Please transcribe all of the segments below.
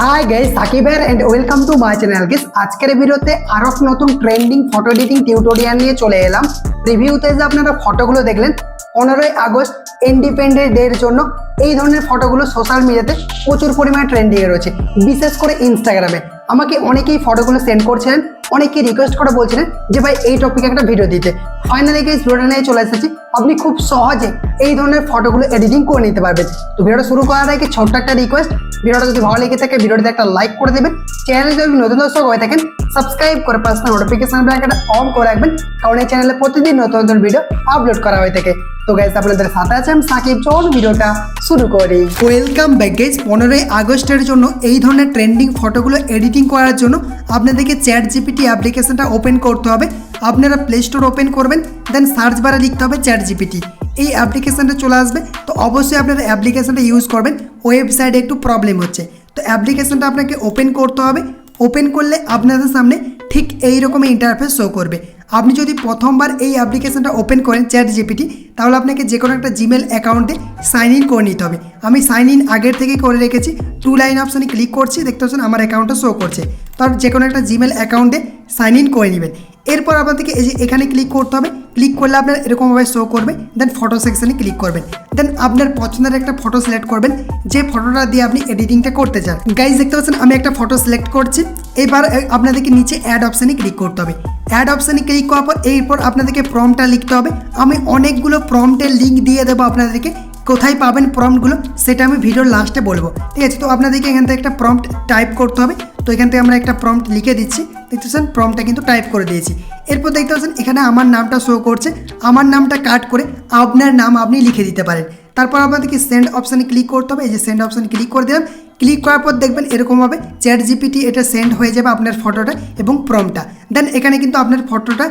Hi guys Sakib and welcome to my channel guys আজকের ভিডিওতে আরো নতুন ট্রেন্ডিং ফটো এডিটিং টিউটোরিয়াল নিয়ে চলে এলাম। রিভিউতে যে আপনারা ফটোগুলো দেখলেন 15 আগস্ট ইন্ডিপেন্ডেন্স ডে এর জন্য এই ধরনের ফটোগুলো সোশ্যাল মিডিয়াতে প্রচুর পরিমাণে ট্রেন্ডিং এ রয়েছে, বিশেষ করে ইনস্টাগ্রামে। আমাকে অনেকেই ফটোগুলো সেন্ড করছিলেন, অনেকে রিকোয়েস্ট করে বলছিলেন যে ভাই এই টপিকে একটা ভিডিও দিতে। ফাইনালি গাইস ভিডিওটা নিয়ে চলে এসেছি। আপনি খুব সহজে এই ধরনের ফটোগুলো এডিটিং করে নিতে পারবেন। তো ভিডিওটা শুরু করার আগে ছোট্ট একটা রিকোয়েস্ট, ভিডিওটা যদি ভালো লেগে থাকে ভিডিওতে একটা লাইক করে দেবেন। চ্যানেলে যদি নতুন দর্শক হয়ে থাকেন সাবস্ক্রাইব করে পাশে নোটিফিকেশন বেলটা অন করে রাখবেন, কারণ এই চ্যানেলে প্রতিদিন নতুন নতুন ভিডিও আপলোড করা হয়ে থাকে। তো গাইস আপনাদের সাথে আছে আমি সাকিব, চল ভিডিওটা শুরু করি। Welcome back guys. 15 আগস্টের জন্য এই ধরনের ট্রেন্ডিং ফটোগুলো এডিটিং করার জন্য আপনাদেরকে ChatGPT অ্যাপ্লিকেশনটা ওপেন করতে হবে। আপনারা প্লে স্টোর ওপেন করবেন, দেন সার্চ বারে লিখতে হবে ChatGPT। এই অ্যাপ্লিকেশনটা চলে আসবে। তো অবশ্যই আপনারা অ্যাপ্লিকেশনটা ইউজ করবেন। ওয়েবসাইটে একটু প্রবলেম হচ্ছে, তো অ্যাপ্লিকেশনটা আপনাকে ওপেন করতে হবে। ওপেন করলে আপনাদের সামনে ঠিক এই রকম ইন্টারফেস শো করবে। আপনি যদি প্রথমবার এই অ্যাপ্লিকেশনটা ওপেন করেন ChatGPT, তাহলে আপনাকে যে কোনো একটা জিমেল অ্যাকাউন্টে সাইন ইন করে নিতে হবে। আমি সাইন ইন আগের থেকেই করে রেখেছি। 2 লাইন অপশানে ক্লিক করছি, দেখতে পাচ্ছেন আমার অ্যাকাউন্টটা শো করছে। তো যে কোনো একটা জিমেল অ্যাকাউন্টে সাইন ইন করে নেবেন। এরপর আপনাদেরকে এই যে এখানে ক্লিক করতে হবে। ক্লিক করলে আপনার এরকমভাবে শো করবে। দেন ফটো সেকশানে ক্লিক করবেন। দেন আপনার পছন্দের একটা ফটো সিলেক্ট করবেন, যে ফটোটা দিয়ে আপনি এডিটিংটা করতে চান। গাইজ দেখতে পাচ্ছেন আমি একটা ফটো সিলেক্ট করছি। এবার আপনাদেরকে নিচে অ্যাড অপশানে ক্লিক করতে হবে। অ্যাড অপশানে ক্লিক করার পর এরপর আপনাদেরকে প্রম্পটটা লিখতে হবে। আমি অনেকগুলো প্রম্পটের লিঙ্ক দিয়ে দেবো আপনাদেরকে। কোথায় পাবেন প্রম্পটগুলো সেটা আমি ভিডিওর লাস্টে বলবো, ঠিক আছে? তো আপনাদেরকে এখান থেকে একটা প্রম্পট টাইপ করতে হবে। তো এখান থেকে আমরা একটা প্রম্পট লিখে দিচ্ছি। দেখতে পাচ্ছেন প্রম্পটটা কিন্তু টাইপ করে দিয়েছি। এরপর দেখতে পাচ্ছেন এখানে আমার নামটা শো করছে। আমার নামটা কাট করে আপনার নাম আপনি লিখে দিতে পারেন। তারপর আপনাদেরকে সেন্ড অপশানে ক্লিক করতে হবে। এই যে সেন্ড অপশানে ক্লিক করে দিলাম। ক্লিক করার পর দেখবেন এরকমভাবে ChatGPT এটা সেন্ড হয়ে যাবে আপনার ফটোটা এবং প্রম্পটটা। দেন এখানে কিন্তু আপনার ফটোটা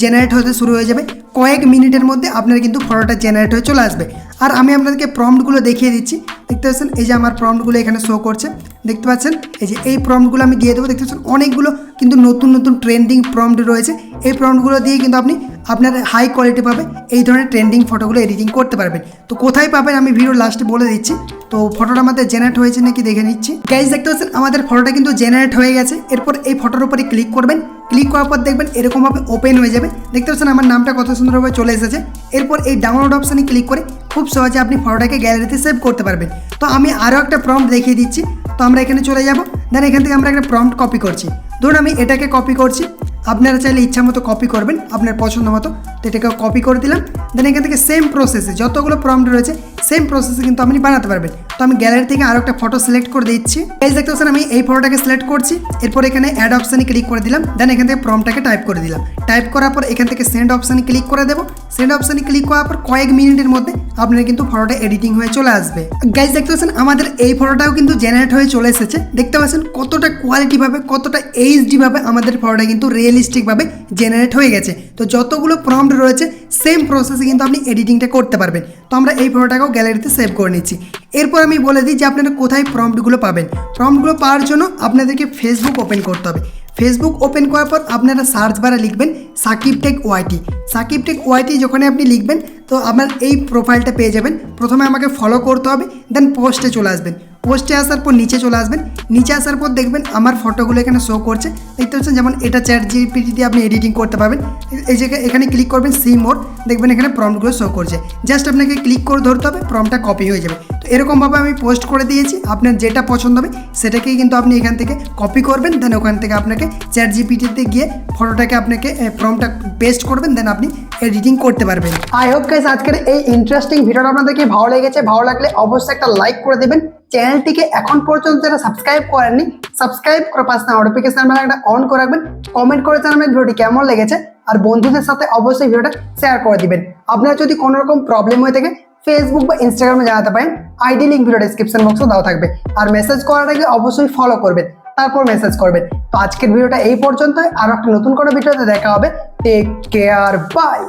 জেনারেট হতে শুরু হয়ে যাবে। কয়েক মিনিটের মধ্যে আপনার কিন্তু ফটোটা জেনারেট হয়ে চলে আসবে। আর আমি আপনাদেরকে প্রম্পটগুলো দেখিয়ে দিচ্ছি। দেখতে পাচ্ছেন এই যে আমার প্রম্পটগুলো এখানে শো করছে। দেখতে পাচ্ছেন এই যে এই প্রম্পটগুলো আমি দিয়ে দেবো। দেখতে পাচ্ছেন অনেকগুলো কিন্তু নতুন নতুন ট্রেন্ডিং প্রম্পট রয়েছে। এই প্রম্পটগুলো দিয়ে কিন্তু আপনি আপনার হাই কোয়ালিটি পাবে এই ধরনের ট্রেন্ডিং ফটোগুলো এডিটিং করতে পারবেন। তো কোথায় পাবেন আমি ভিডিও লাস্টে বলে দিচ্ছি। তো ফটোটা আমাদের জেনারেট হয়েছে নাকি দেখে নিচ্ছি। গাইজ দেখতে পাচ্ছেন আমাদের ফটোটা কিন্তু জেনারেট হয়ে গেছে। এরপর এই ফটোর উপরে ক্লিক করবেন। ক্লিক করার পর দেখবেন এরকমভাবে ওপেন হয়ে যাবে। দেখতে পাচ্ছেন আমার নামটা কত সুন্দরভাবে চলে এসেছে। এরপর এই ডাউনলোড অপশানে ক্লিক করে খুব সহজে আপনি ফটোটাকে গ্যালারিতে সেভ করতে পারবেন। তো আমি আরও একটা প্রম্পট দেখিয়ে দিচ্ছি। তো আমরা এখানে চলে যাব। দেন এখান থেকে আমরা একটা প্রম্পট কপি করছি। ধরুন আমি এটাকে কপি করছি। আপনারা চাইলে ইচ্ছা মতো কপি করবেন আপনার পছন্দ মতো। তো এটাকে কপি করে দিলাম। দেন এখান থেকে সেম প্রসেসে যতগুলো প্রম্পট রয়েছে সেম প্রসেসে কিন্তু আপনি বানাতে পারবেন। তো আমি গ্যালারি থেকে আরও একটা ফটো সিলেক্ট করে দিচ্ছি। এই দেখতে পাচ্ছেন আমি এই ফটোটাকে সিলেক্ট করছি। এরপর এখানে অ্যাড অপশানে ক্লিক করে দিলাম। দেন এখান থেকে প্রম্পটটাকে টাইপ করে দিলাম। টাইপ করার পর এখান থেকে সেন্ড অপশানে ক্লিক করে দেবো। সেন্ড অপশানে ক্লিক করার পর কয়েক মিনিটের মধ্যে আপনার কিন্তু ফটোটা এডিটিং হয়ে চলে আসবে। গাইজ দেখতে পাচ্ছেন আমাদের এই ফটোটাও কিন্তু জেনারেট হয়ে চলে এসেছে। দেখতে পাচ্ছেন কতটা কোয়ালিটিভাবে কতটা এইচডিভাবে আমাদের ফটোটা কিন্তু রিয়েলিস্টিকভাবে জেনারেট হয়ে গেছে। তো যতগুলো প্রম্পট রয়েছে সেম প্রসেসে কিন্তু আপনি এডিটিংটা করতে পারবেন। তো আমরা এই ফটোটাকেও গ্যালারিতে সেভ করে নিচ্ছি। এরপর আমি বলে দিই যে আপনারা কোথায় প্রম্পটগুলো পাবেন। প্রম্পটগুলো পাওয়ার জন্য আপনাদেরকে ফেসবুক ওপেন করতে হবে। ফেসবুক ওপেন করার পর আপনারা সার্চ বারে লিখবেন সাকিব টেক ওয়াইটি। সাকিব টেক ওয়াইটি যখন আপনি লিখবেন তো আপনার এই প্রোফাইলটা পেয়ে যাবেন। প্রথমে আমাকে ফলো করতে হবে, দেন পোস্টে চলে আসবেন। পোস্টে আসার পর নিচে চলে আসবেন। নিচে আসার পর দেখবেন আমার ফটোগুলো এখানে শো করছে। দেখতে পাচ্ছেন যেমন এটা ChatGPT দিয়ে আপনি এডিটিং করতে পারবেন। এই যে এখানে ক্লিক করবেন সি মোর, দেখবেন এখানে প্রম্পটগুলো শো করছে। জাস্ট আপনাকে ক্লিক করে ধরতে হবে, প্রম্পটটা কপি হয়ে যাবে। তো এরকমভাবে আমি পোস্ট করে দিয়েছি। আপনার যেটা পছন্দ হবে সেটাকেই কিন্তু আপনি এখান থেকে কপি করবেন। দেন ওখান থেকে আপনাকে ChatGPT-তে গিয়ে ফটোটাকে আপনাকে প্রম্পটটা পেস্ট করবেন, দেন আপনি এডিটিং করতে পারবেন। আই হোপ গাইস আজকের এই ইন্টারেস্টিং ভিডিওটা আপনাদেরকে ভালো লেগেছে। ভালো লাগলে অবশ্যই একটা লাইক করে দেবেন। চ্যানেলটিকে এখন পর্যন্ত যারা সাবস্ক্রাইব করেননি সাবস্ক্রাইব করে পাশে নোটিফিকেশন বেলটা অন করে রাখবেন। কমেন্ট করে জানাবেন ভিডিওটি কেমন লেগেছে, আর বন্ধুদের সাথে অবশ্যই ভিডিওটা শেয়ার করে দিবেন। আপনার যদি কোনো রকম প্রবলেম হয়ে থাকে ফেসবুক বা ইনস্টাগ্রামে জানাতে পারেন। আইডি লিঙ্ক ভিডিও ডেসক্রিপশন বক্সে দেওয়া থাকবে। আর মেসেজ করার আগে অবশ্যই ফলো করবেন, তারপর মেসেজ করবেন। তো আজকের ভিডিওটা এই পর্যন্ত। আর একটা নতুন কোনো ভিডিওতে দেখা হবে। Take care, by.